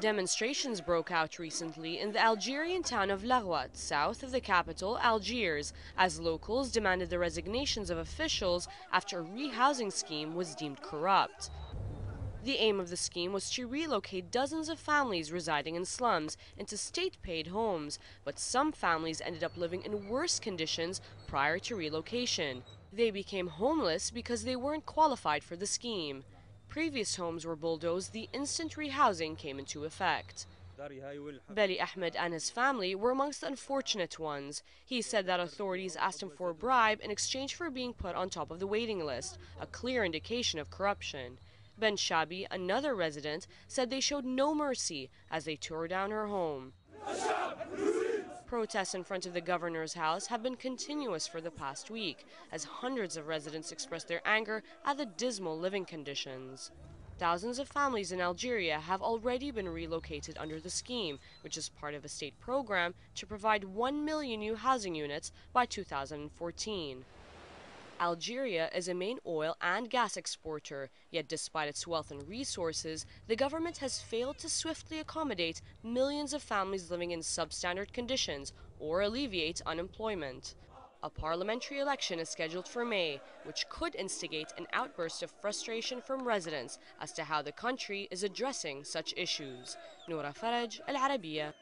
Demonstrations broke out recently in the Algerian town of Laghouat, south of the capital, Algiers, as locals demanded the resignations of officials after a rehousing scheme was deemed corrupt. The aim of the scheme was to relocate dozens of families residing in slums into state-paid homes, but some families ended up living in worse conditions prior to relocation. They became homeless because they weren't qualified for the scheme. Previous homes were bulldozed the instant rehousing came into effect. Beli Ahmed and his family were amongst the unfortunate ones. He said that authorities asked him for a bribe in exchange for being put on top of the waiting list, a clear indication of corruption. Ben Shabi, another resident, said they showed no mercy as they tore down her home. Protests in front of the governor's house have been continuous for the past week, as hundreds of residents expressed their anger at the dismal living conditions. Thousands of families in Algeria have already been relocated under the scheme, which is part of a state program to provide 1 million new housing units by 2014. Algeria is a main oil and gas exporter, yet despite its wealth and resources, the government has failed to swiftly accommodate millions of families living in substandard conditions or alleviate unemployment. A parliamentary election is scheduled for May, which could instigate an outburst of frustration from residents as to how the country is addressing such issues. Noura Faraj, Al Arabiya.